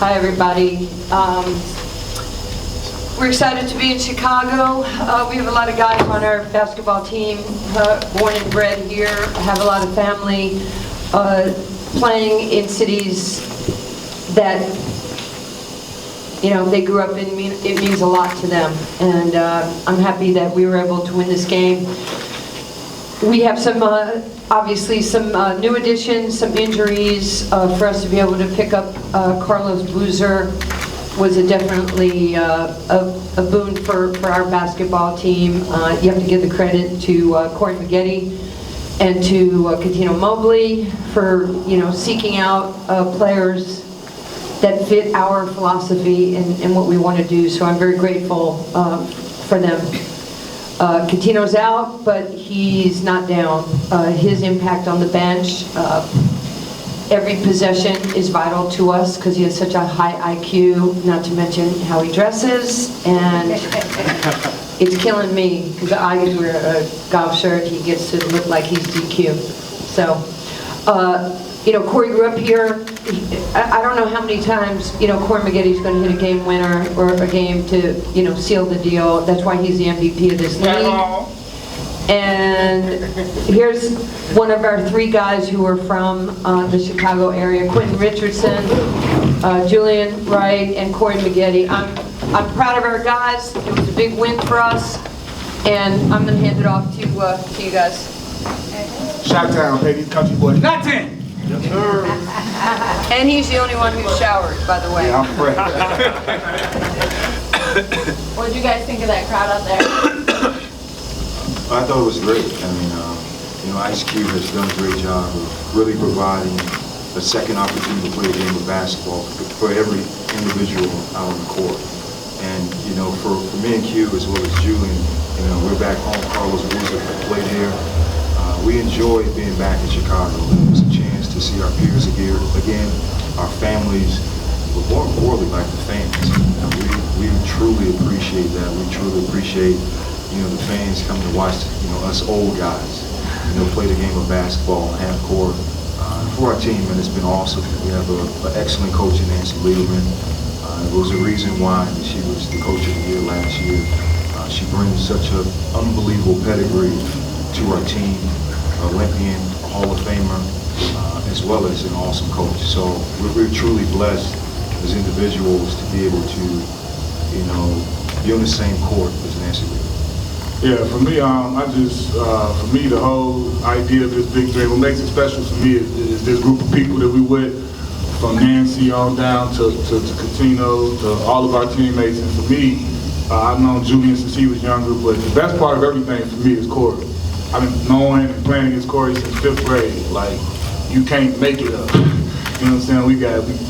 Hi, everybody. We're excited to be in Chicago. We have a lot of guys on our basketball team, born and bred here, have a lot of family playing in cities that, you know, they grew up in. It means a lot to them. And I'm happy that we were able to win this game. We have some, obviously, some new additions, some injuries. For us to be able to pick up Carlos Boozer was definitely a boon for our basketball team. You have to give the credit to Corey Maggette and to Catino Mobley for, you know, seeking out players that fit our philosophy and what we want to do. So I'm very grateful for them. Catino's out, but he's not down. His impact on the bench, every possession is vital to us because he has such a high IQ, not to mention how he dresses, and it's killing me because I get to wear a golf shirt, he gets to look like he's DQ. So, you know, Corey grew up here. I don't know how many times, you know, Corey Maggette's going to hit a game winner or a game to, you know, seal the deal. That's why he's the MVP of this league. And here's one of our three guys who are from the Chicago area: Quentin Richardson, Julian Wright, and Corey Maggette. I'm proud of our guys. It was a big win for us, and I'm going to hand it off to you guys. Chi-Town, baby, country boy. Not 10. Yes, sir. And he's the only one who showered, by the way. Yeah, I'm fresh. What did you guys think of that crowd out there? I thought it was great. I mean, you know, Ice Cube has done a great job of really providing a second opportunity to play a game of basketball for every individual out on the court. And, you know, for me and Q as well as Julian, you know, we're back home. Carlos Boozer played here. We enjoyed being back in Chicago. It was a chance to see our peers again, our families, but more importantly, like the fans. And we truly appreciate that. We truly appreciate, you know, the fans coming to watch, you know, us old guys, you know, play the game of basketball on half court for our team, and it's been awesome. We have an excellent coach in Nancy Lieberman. It was a reason why she was the coach of the year last year. She brings such an unbelievable pedigree to our team. Olympian, Hall of Famer, as well as an awesome coach. So we're truly blessed as individuals to be able to, you know, be on the same court as Nancy Lee. Yeah, for me, for me, the whole idea of this big dream, what makes it special for me is this group of people that we with, from Nancy on down to Catino, to all of our teammates. And for me, I've known Julian since he was younger, but the best part of everything for me is Corey. I've been knowing and playing against Corey since 5th grade. Like, you can't make it up. You know what I'm saying?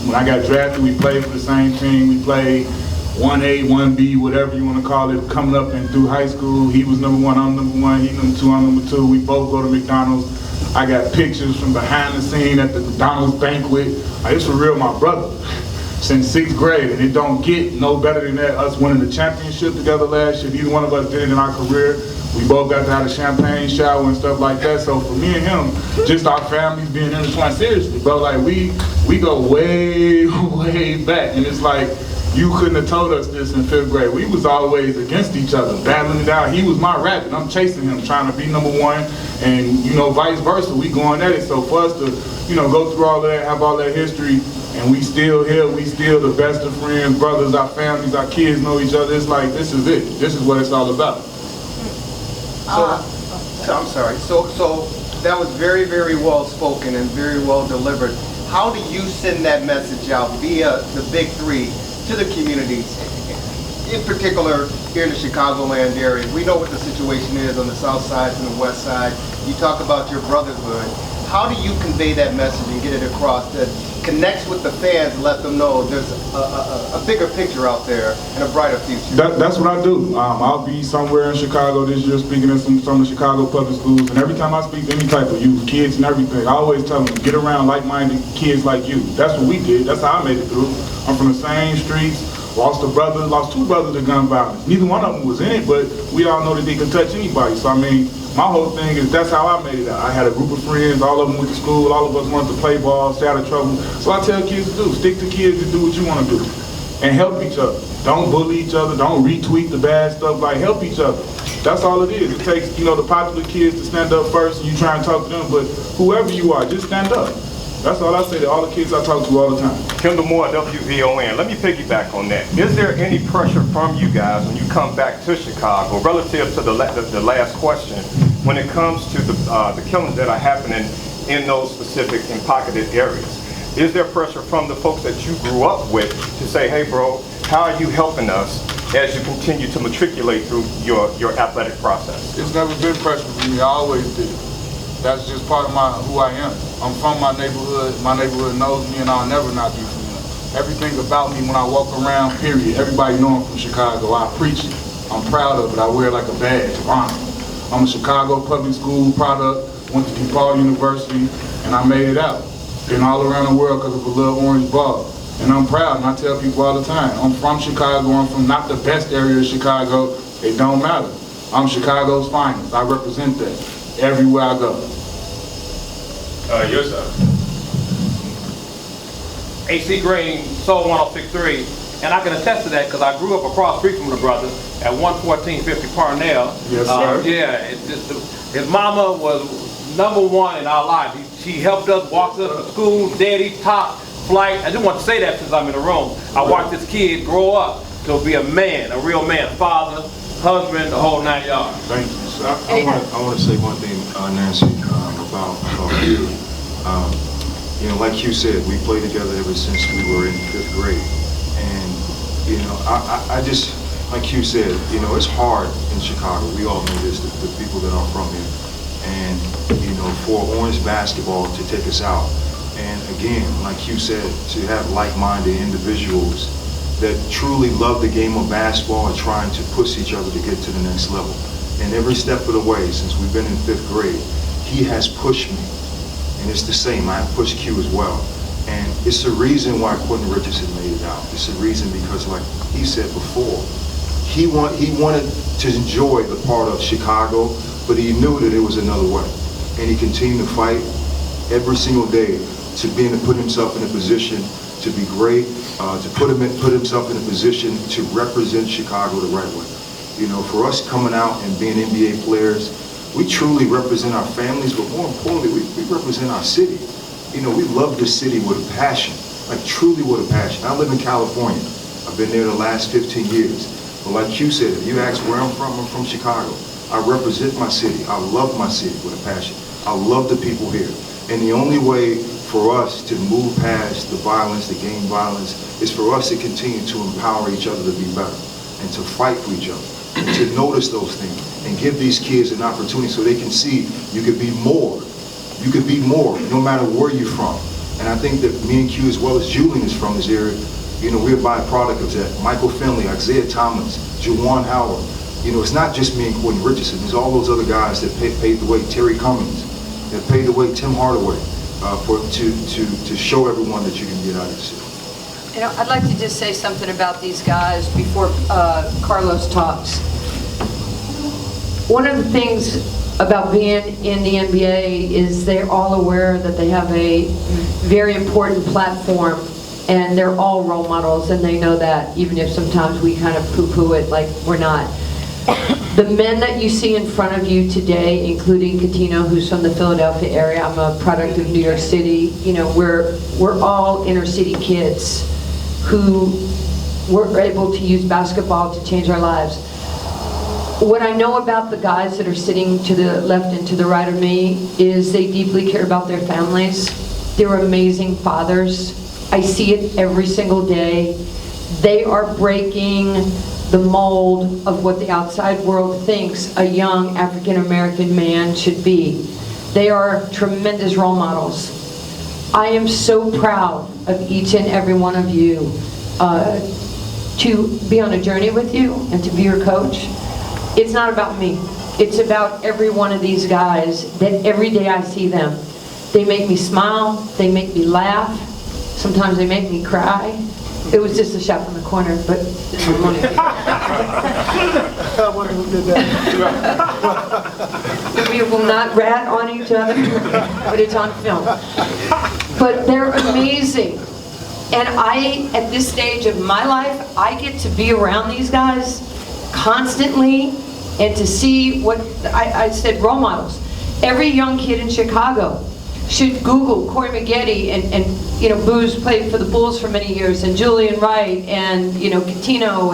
When I got drafted, we played for the same team. We played 1A, 1B, whatever you want to call it, coming up and through high school. He was number 1, I'm number 1. He number 2, I'm number 2. We both go to McDonald's. I got pictures from behind the scene at the McDonald's banquet. Like, it's for real, my brother. Since 6th grade, and it don't get no better than that. Us winning the championship together last year, neither one of us did it in our career. We both got to have a champagne shower and stuff like that. So for me and him, just our families being intertwined, seriously, bro, like we go way, way back. And it's like, you couldn't have told us this in 5th grade. We was always against each other, battling it out. He was my rabbit, I'm chasing him, trying to be number 1, and, you know, vice versa, we going at it. So for us to, you know, go through all that, have all that history, and we still here, we still the best of friends, brothers, our families, our kids know each other. It's like, this is it. This is what it's all about. So I'm sorry. So that was very, very well spoken and very well delivered. How do you send that message out via the Big Three to the communities, in particular here in the Chicagoland area? We know what the situation is on the south side and the west side. You talk about your brotherhood. How do you convey that message and get it across that connects with the fans and let them know there's a bigger picture out there and a brighter future? That's what I do. I'll be somewhere in Chicago this year speaking in some of the Chicago public schools, and every time I speak to any type of youth, kids and everything, I always tell them, get around like-minded kids like you. That's what we did. That's how I made it through. I'm from the same streets, lost two brothers to gun violence. Neither one of them was in it, but we all know that they can touch anybody. So I mean, My whole thing is that's how I made it out. I had a group of friends, all of them went to school, all of us wanted to play ball, stay out of trouble. So I tell kids to do, stick to kids and do what you want to do. And help each other. Don't bully each other, don't retweet the bad stuff, like help each other. That's all it is. It takes, you know, the popular kids to stand up first and you try and talk to them, but whoever you are, just stand up. That's all I say to all the kids I talk to all the time. Kendall Moore, WVON. Let me piggyback on that. Is there any pressure from you guys when you come back to Chicago relative to the last question when it comes to the killings that are happening in those specific and pocketed areas? Is there pressure from the folks that you grew up with to say, hey bro, how are you helping us as you continue to matriculate through your athletic process? It's never been pressure for me, I always did it. That's just part of who I am. I'm from my neighborhood knows me and I'll never not be from them. Everything about me when I walk around, period, everybody know I'm from Chicago. I preach it, I'm proud of it, I wear it like a badge of honor. I'm a Chicago public school product, went to DePaul University, and I made it out. Been all around the world because of a little orange ball. And I'm proud, and I tell people all the time, I'm from Chicago, I'm from not the best area of Chicago, it don't matter. I'm Chicago's finest, I represent that everywhere I go. Yourself. AC Green, Soul 106.3, and I can attest to that because I grew up across the street from the brother at 11450 Parnell. Yes, sir. His mama was #1 in our life. She helped us, walked us to school, daddy, top flight. I just want to say that since I'm in the room. I watched this kid grow up to be a man, a real man, father, husband, the whole 9 yards. Thank you, sir. I want to say one thing, Nancy, about you. You know, like you said, we played together ever since we were in 5th grade. And, you know, I just, like you said, you know, it's hard in Chicago. We all know this, the people that are from here. And, you know, for Orange basketball to take us out. And again, like you said, to have like-minded individuals that truly love the game of basketball and trying to push each other to get to the next level. And every step of the way, since we've been in 5th grade, he has pushed me. And it's the same, I have pushed Q as well. And it's the reason why Quentin Richardson made it out. It's the reason because, like he said before, he wanted to enjoy the part of Chicago, but he knew that it was another way. And he continued to fight every single day to be able to put himself in a position to be great, to put himself in a position to represent Chicago the right way. You know, for us coming out and being NBA players, we truly represent our families, but more importantly, we represent our city. You know, we love this city with a passion, like truly with a passion. I live in California. I've been there the last 15 years. But like you said, if you ask where I'm from Chicago. I represent my city. I love my city with a passion. I love the people here. And the only way for us to move past the violence, the gang violence, is for us to continue to empower each other to be better and to fight for each other and to notice those things and give these kids an opportunity so they can see you could be more. You could be more no matter where you're from. And I think that me and Q, as well as Julian is from this area, you know, we're a byproduct of that. Michael Finley, Isaiah Thomas, Juwan Howard. You know, it's not just me and Quentin Richardson. There's all those other guys that paved the way. Terry Cummings, that paved the way. Tim Hardaway, to show everyone that you can get out of the city. You know, I'd like to just say something about these guys before Carlos talks. One of the things about being in the NBA is they're all aware that they have a very important platform, and they're all role models, and they know that, even if sometimes we kind of poo-poo it like we're not. The men that you see in front of you today, including Catino, who's from the Philadelphia area, I'm a product of New York City, you know, we're all inner city kids who were able to use basketball to change our lives. What I know about the guys that are sitting to the left and to the right of me is they deeply care about their families. They're amazing fathers. I see it every single day. They are breaking the mold of what the outside world thinks a young African-American man should be. They are tremendous role models. I am so proud of each and every one of you to be on a journey with you and to be your coach. It's not about me. It's about every one of these guys that every day I see them. They make me smile, they make me laugh, sometimes they make me cry. It was just a shop in the corner, but this is one. I wonder who did that. We will not rat on each other, but it's on film. But they're amazing. And at this stage of my life, I get to be around these guys constantly and to see what, I said role models. Every young kid in Chicago should Google Corey Maggette and you know, Booz played for the Bulls for many years, and Julian Wright, and you know, Catino,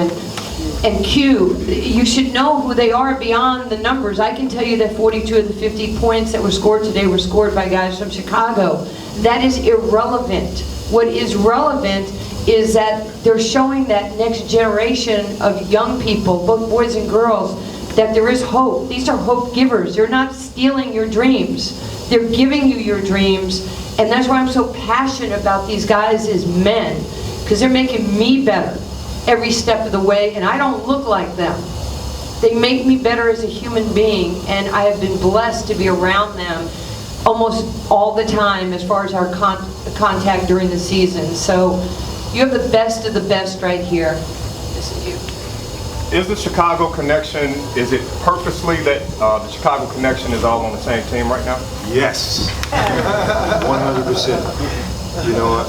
and Q. You should know who they are beyond the numbers. I can tell you that 42 of the 50 points that were scored today were scored by guys from Chicago. That is irrelevant. What is relevant is that they're showing that next generation of young people, both boys and girls, that there is hope. These are hope givers. They're not stealing your dreams. They're giving you your dreams. And that's why I'm so passionate about these guys as men, because they're making me better every step of the way, and I don't look like them. They make me better as a human being, and I have been blessed to be around them almost all the time as far as our contact during the season. So you have the best of the best right here. This is you. Is the Chicago connection, is it purposely that the Chicago connection is all on the same team right now? Yes, 100%. You know,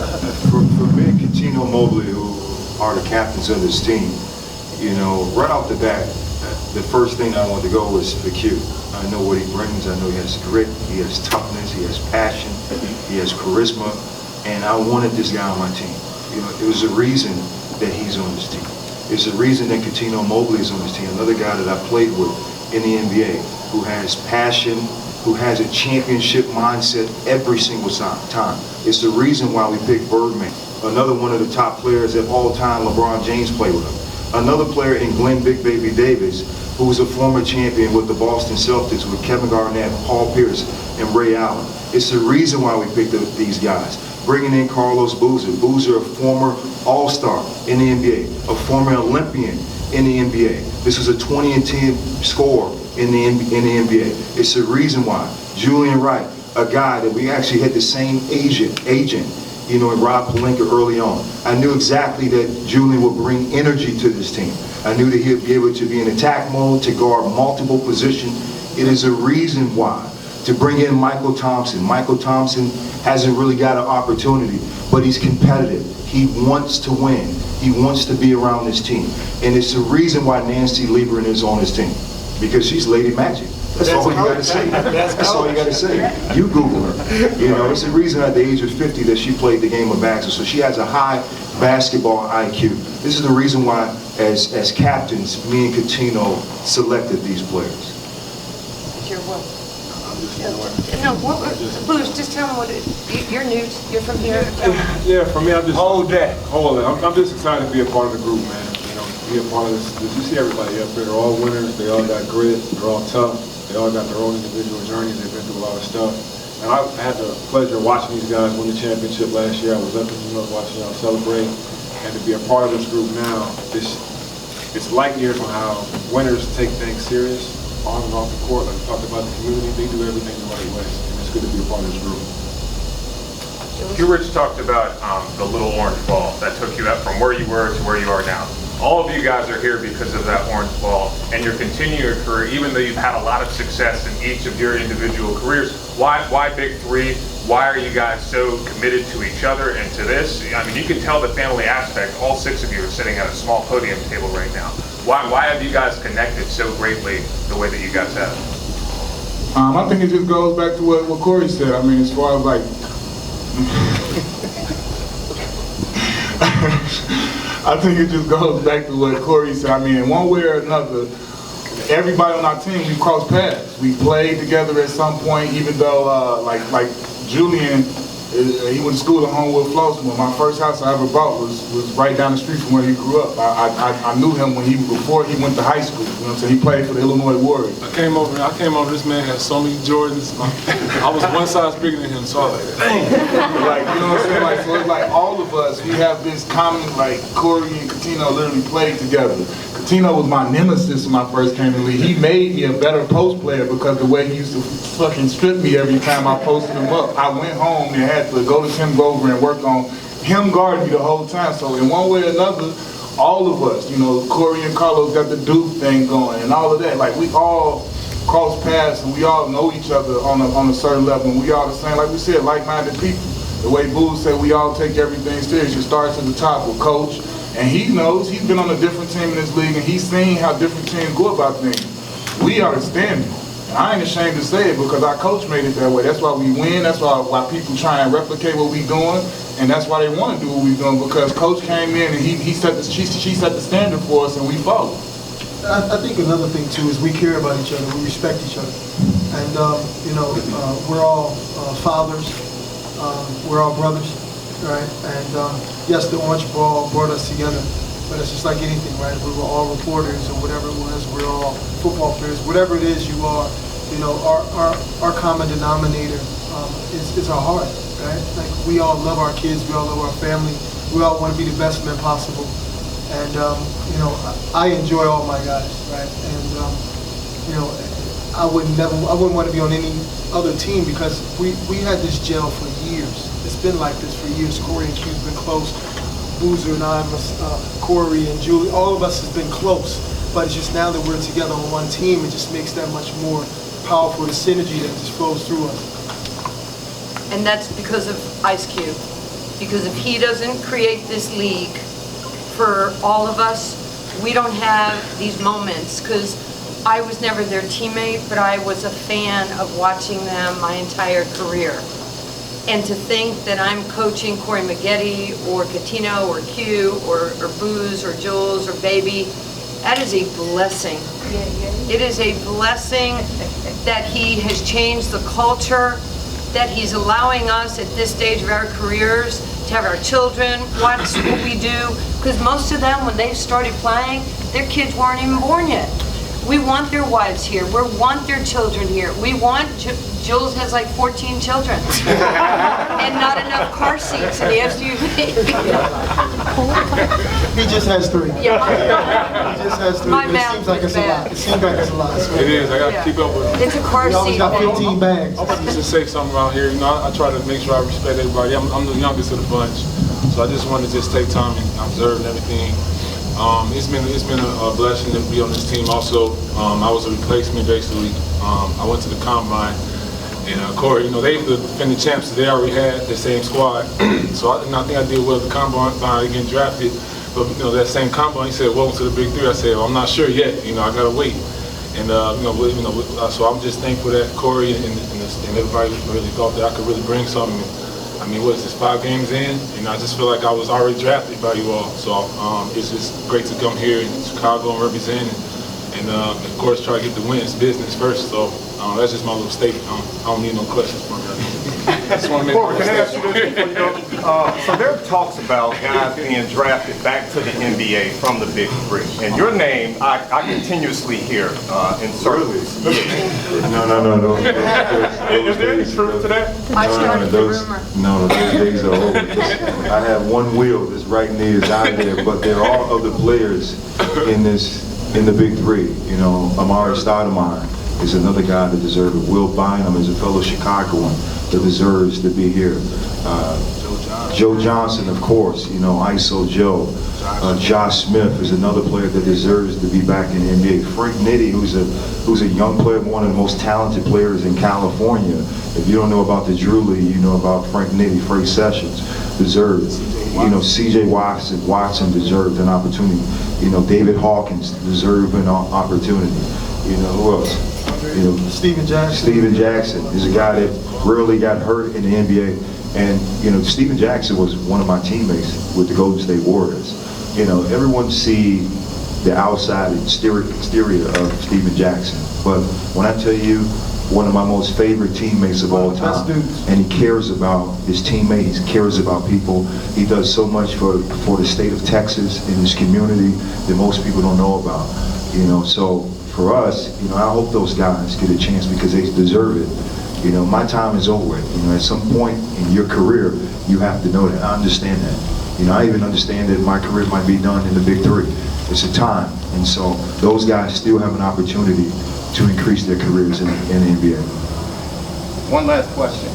for me and Catino Mobley, who are the captains of this team, you know, right off the bat, the first thing I want to go is for Q. I know what he brings. I know he has grit, he has toughness, he has passion, he has charisma, and I wanted this guy on my team. You know, it was a reason that he's on this team. It's the reason that Catino Mobley is on this team, another guy that I played with in the NBA, who has passion, who has a championship mindset every single time. It's the reason why we picked Birdman, another one of the top players of all time. LeBron James played with him. Another player in Glenn Big Baby Davis, who was a former champion with the Boston Celtics with Kevin Garnett, Paul Pierce, and Ray Allen. It's the reason why we picked these guys. Bringing in Carlos Boozer. Boozer, a former All-Star in the NBA, a former Olympian in the NBA. This was a 20-10 scorer in the NBA. It's the reason why. Julian Wright, a guy that we actually had the same agent, you know, in Rob Pelinka early on. I knew exactly that Julian would bring energy to this team. I knew that he'd be able to be in attack mode, to guard multiple positions. It is a reason why. To bring in Michael Thompson. Michael Thompson hasn't really got an opportunity, but he's competitive. He wants to win. He wants to be around this team. And it's the reason why Nancy Lieberman is on his team, because she's Lady Magic. That's all you gotta say. That's all you gotta say. You Google her. You know, it's the reason at the age of 50 that she played the game of basketball. So she has a high basketball IQ. This is the reason why, as captains, me and Catino selected these players. It's your will. No, Booz, just tell them what you're new. You're from here. Yeah, for me, I'm just hold it. I'm just excited to be a part of the group, man. You know, be a part of this. You see everybody up here. They're all winners. They all got grit. They're all tough. They all got their own individual journeys. They've been through a lot of stuff. And I had the pleasure of watching these guys win the championship last year. I was up in New York watching y'all celebrate, and to be a part of this group now, it's light years on how winners take things serious. On and off the court, like we talked about the community, they do everything the right way, and it's good to be a part of this group. You, Rich, talked about the little orange ball that took you up from where you were to where you are now. All of you guys are here because of that orange ball, and you're continuing your career, even though you've had a lot of success in each of your individual careers. Why Big Three? Why are you guys so committed to each other and to this? I mean, you can tell the family aspect. All six of you are sitting at a small podium table right now. Why have you guys connected so greatly the way that you guys have? I think it just goes back to what Corey said. I mean, as far as like, I think it just goes back to what Corey said. I mean, in one way or another, everybody on our team, we crossed paths. We played together at some point, even though like Julian, he went to school at Homewood Flossmoor. My first house I ever bought was right down the street from where he grew up. I knew him before he went to high school. You know what I'm saying? He played for the Illinois Warriors. I came over, this man had so many Jordans. I was one size bigger than him, so I was like, dang. Like, you know what I'm saying? Like, so it's like all of us, we have this common, like Corey and Catino literally played together. Catino was my nemesis when I first came in the league. He made me a better post player because the way he used to fucking strip me every time I posted him up. I went home and had to go to Tim Grover and work on him guarding me the whole time. So in one way or another, all of us, you know, Corey and Carlos got the Duke thing going and all of that. Like we all cross paths and we all know each other on a certain level, and we all the same, like we said, like-minded people. The way Boo said, we all take everything serious. You start at the top with Coach, and he knows, he's been on a different team in this league, and he's seen how different teams go about things. We are the standard. And I ain't ashamed to say it because our coach made it that way. That's why we win. That's why people try and replicate what we doing, and that's why they want to do what we doing, because Coach came in and she set the standard for us, and we followed. I think another thing too is we care about each other, we respect each other, and we're all fathers, we're all brothers, right? And yes, the orange ball brought us together, but it's just like anything, right? We were all reporters or whatever it was. We're all football players, whatever it is you are. Our common denominator is our heart, right? Like we all love our kids, we all love our family, we all want to be the best men possible. And I enjoy all my guys, right? And I wouldn't want to be on any other team because we had this gel for years. It's been like this for years. Corey and Q's been close. Boozer and I, Corey and Julie, all of us has been close. But it's just now that we're together on one team, it just makes that much more powerful. The synergy that just flows through us. And that's because of Ice Cube. Because if he doesn't create this league for all of us, we don't have these moments. Because I was never their teammate, but I was a fan of watching them my entire career. And to think that I'm coaching Corey Maggette or Catino or Q or Booze or Jules or Baby, that is a blessing. It is a blessing that he has changed the culture, that he's allowing us at this stage of our careers to have our children watch what we do. Because most of them, when they started playing, their kids weren't even born yet. We want their wives here. We want their children here. We want, Jules has like 14 children. And not enough car seats in the SUV. He just has 3. Yeah, He just has 3. My It mouth seems like was it's a bad. lot. It seems like it's a lot. It is, I gotta keep up with it. it's a car He always seat got thing. 15 bags. I'm about to just say something around here. I try to make sure I respect everybody. I'm the youngest of the bunch, so I just wanted to just take time and observe and everything. It's been a blessing to be on this team. Also, I was a replacement basically. I went to the combine, and Corey, they were the defending champs. So they already had the same squad, so I think I did well at the combine, getting drafted. But that same combine, he said, "Welcome to the Big 3." I said, "Well, I'm not sure yet. I gotta wait." And so I'm just thankful that Corey and everybody really thought that I could really bring something. I mean, what is this, 5 games in? And I just feel like I was already drafted by you all. So it's just great to come here in Chicago and represent and of course, try to get the win. It's business first. So that's just my little statement. I don't need no questions from you. I just want to make Corey, can I ask you this before you go? So there are talks about guys being drafted back to the NBA from the Big 3. And your name, I continuously hear in circles. No. Is there any truth to that? I started the rumor. No, those days are over. I have one wheel that's right near is out there, but there are other players in the Big 3. Amari Stoudemire is another guy that deserves it. Will Bynum is a fellow Chicagoan that deserves to be here. Joe Johnson, of course, ISO Joe. Josh Smith is another player that deserves to be back in the NBA. Frank Nitti, who's a young player, one of the most talented players in California. If you don't know about the Drew League, you know about Frank Nitti. Frank Sessions deserves. C.J. Watson deserves an opportunity. David Hawkins deserves an opportunity. Who else? Steven Jackson. Steven Jackson is a guy that rarely got hurt in the NBA. And, Steven Jackson was one of my teammates with the Golden State Warriors. Everyone see the outside exterior of Steven Jackson. But when I tell you, one of my most favorite teammates of all time, and he cares about his teammates, he cares about people. He does so much for the state of Texas and his community that most people don't know about. So for us, I hope those guys get a chance because they deserve it. My time is over. At some point in your career, you have to know that. I understand that. I even understand that my career might be done in the Big 3. It's a time. And so those guys still have an opportunity to increase their careers in the NBA. One last question.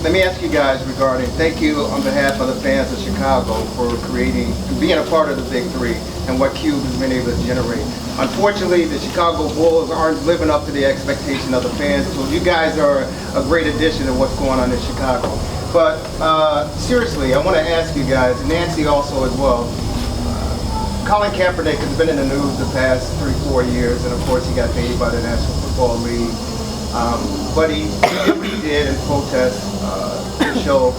let me ask you guys regarding, thank you on behalf of the fans of Chicago for being a part of the Big Three and what Cube has been able to generate. Unfortunately, the Chicago Bulls aren't living up to the expectation of the fans, so you guys are a great addition to what's going on in Chicago. But seriously, I want to ask you guys, Nancy also as well, Colin Kaepernick has been in the news the past 3-4 years, and of course he got paid by the National Football League. But he did what he did in protest to show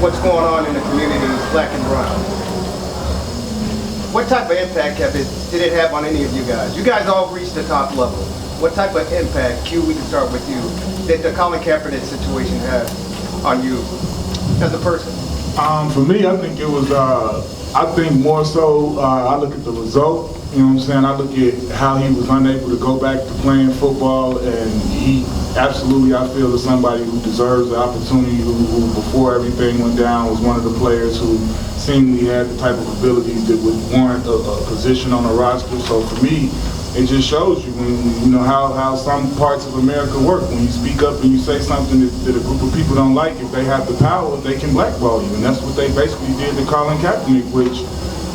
what's going on in the communities, black and brown. What type of impact did it have on any of you guys? You guys all reached the top level. What type of impact, Q, we can start with you, did the Colin Kaepernick situation have on you as a person? For me, I think it was, I think more so, I look at the result, you know what I'm saying? I look at how he was unable to go back to playing football, and he absolutely, I feel, is somebody who deserves the opportunity, who before everything went down was one of the players who seemingly had the type of abilities that would warrant a position on a roster. So for me, it just shows you when, you know, how some parts of America work. When you speak up and you say something that a group of people don't like, if they have the power, they can blackball you. And that's what they basically did to Colin Kaepernick, which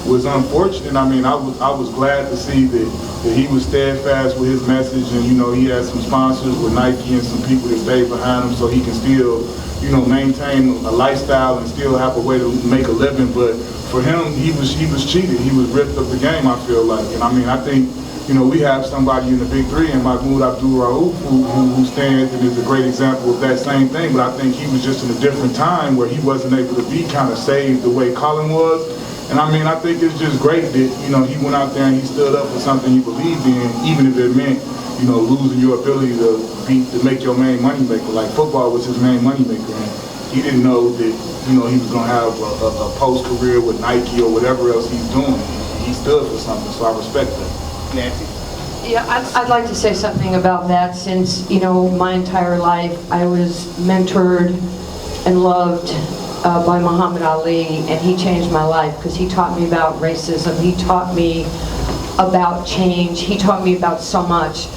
was unfortunate. I mean, I was glad to see that he was steadfast with his message, and, you know, he had some sponsors with Nike and some people that stayed behind him so he can still, you know, maintain a lifestyle and still have a way to make a living. But for him, he was cheated. He was ripped of the game, I feel like. And I mean, I think, you know, we have somebody in the Big Three, and Mahmoud Abdul-Rauf, who stands and is a great example of that same thing. But I think he was just in a different time where he wasn't able to be kind of saved the way Colin was. And I mean, I think it's just great that, you know, he went out there and he stood up for something he believed in, even if it meant, you know, losing your ability to make your main moneymaker. Like, football was his main moneymaker, and he didn't know that, you know, he was going to have a post-career with Nike or whatever else he's doing. He stood for something, so I respect that. Nancy? Yeah, I'd like to say something about that, since, you know, my entire life I was mentored and loved by Muhammad Ali, and he changed my life because he taught me about racism. He taught me about change. He taught me about so much.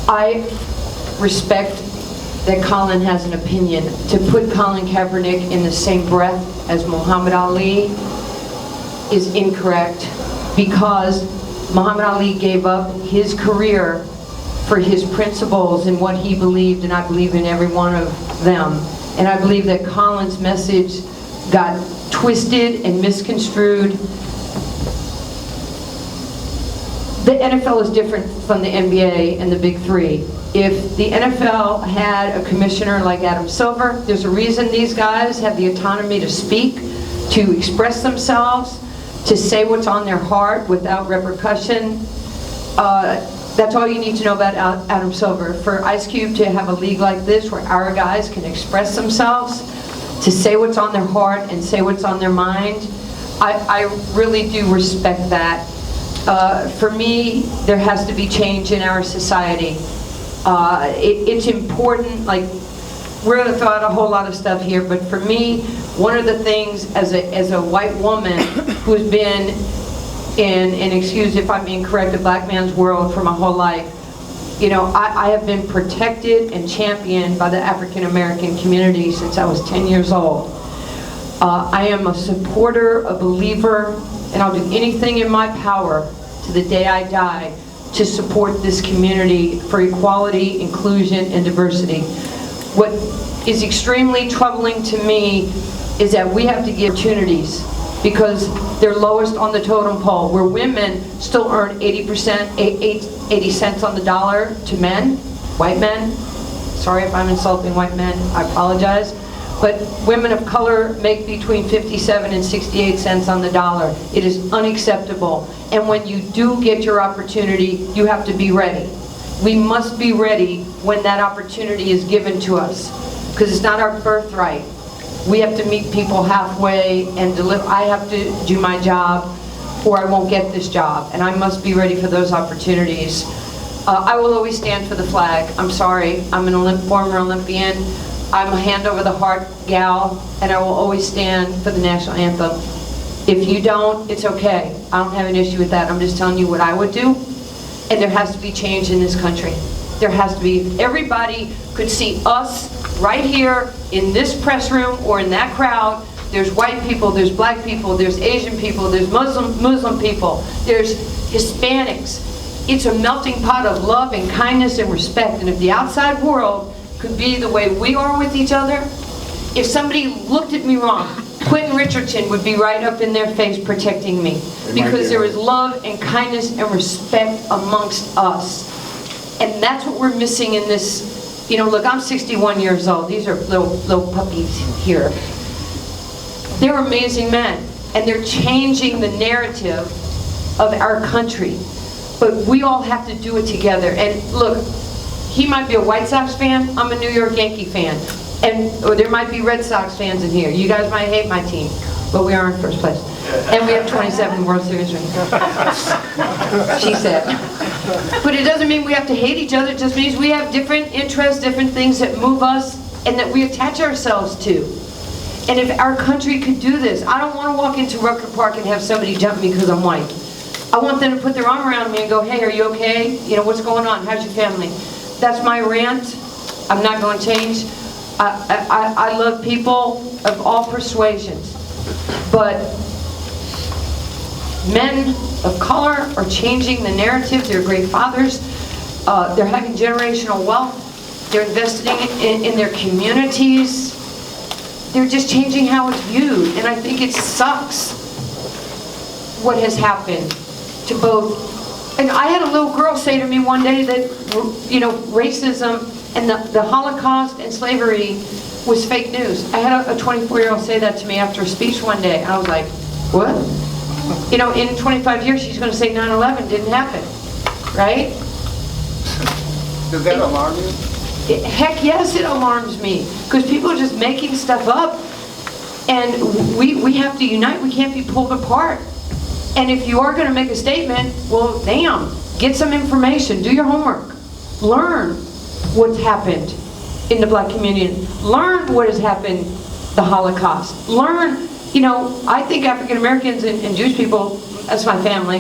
I respect that Colin has an opinion. To put Colin Kaepernick in the same breath as Muhammad Ali is incorrect, because Muhammad Ali gave up his career for his principles and what he believed, and I believe in every one of them. And I believe that Colin's message got twisted and misconstrued. The NFL is different from the NBA and the Big Three. If the NFL had a commissioner like Adam Silver, there's a reason these guys have the autonomy to speak, to express themselves, to say what's on their heart without repercussion. That's all you need to know about Adam Silver. For Ice Cube to have a league like this where our guys can express themselves, to say what's on their heart and say what's on their mind, I really do respect that. For me, there has to be change in our society. It's important, like, we're going to throw out a whole lot of stuff here, but for me, one of the things as a white woman who's been in, and excuse if I'm incorrect, a black man's world for my whole life, you know, I have been protected and championed by the African American community since I was 10 years old. I am a supporter, a believer, and I'll do anything in my power to the day I die to support this community for equality, inclusion, and diversity. What is extremely troubling to me is that we have to give opportunities, because they're lowest on the totem pole, where women still earn 80 cents on the dollar to men, white men. Sorry if I'm insulting white men, I apologize. But women of color make between 57 and 68 cents on the dollar. It is unacceptable. And when you do get your opportunity, you have to be ready. We must be ready when that opportunity is given to us, because it's not our birthright. We have to meet people halfway and deliver. I have to do my job, or I won't get this job, and I must be ready for those opportunities. I will always stand for the flag. I'm sorry, I'm an former Olympian. I'm a hand over the heart gal, and I will always stand for the national anthem. If you don't, it's okay. I don't have an issue with that. I'm just telling you what I would do, and there has to be change in this country. There has to be, if everybody could see us right here in this press room or in that crowd. There's white people, there's black people, there's Asian people, there's Muslim people, there's Hispanics. It's a melting pot of love and kindness and respect. And if the outside world could be the way we are with each other, if somebody looked at me wrong, Quentin Richardson would be right up in their face protecting me. Because there is love and kindness and respect amongst us. And that's what we're missing in this. You know, look, I'm 61 years old. These are little puppies here. They're amazing men, and they're changing the narrative of our country. But we all have to do it together. And look, he might be a White Sox fan, I'm a New York Yankee fan. Or there might be Red Sox fans in here. You guys might hate my team, but we are in first place. And we have 27 World Series rings. She said. But it doesn't mean we have to hate each other. It just means we have different interests, different things that move us, and that we attach ourselves to. And if our country could do this, I don't want to walk into Rucker Park and have somebody jump me because I'm white. I want them to put their arm around me and go, hey, are you okay? You know, what's going on? How's your family? That's my rant. I'm not going to change. I love people of all persuasions. But men of color are changing the narrative. They're great fathers. They're having generational wealth. They're investing in their communities. They're just changing how it's viewed. And I think it sucks what has happened to both. And I had a little girl say to me one day that, you know, racism and the Holocaust and slavery was fake news. I had a 24-year-old say that to me after a speech one day. I was like, what? You know, in 25 years, she's going to say 9/11 didn't happen, right? Does that alarm you? Heck yes, it alarms me. Because people are just making stuff up. And we have to unite. We can't be pulled apart. And if you are going to make a statement, well, damn, get some information. Do your homework. Learn what's happened in the black community. Learn what has happened, the Holocaust. Learn, you know, I think African Americans and Jewish people, that's my family,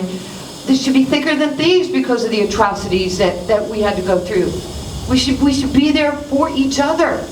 this should be thicker than thieves because of the atrocities that we had to go through. We should be there for each other.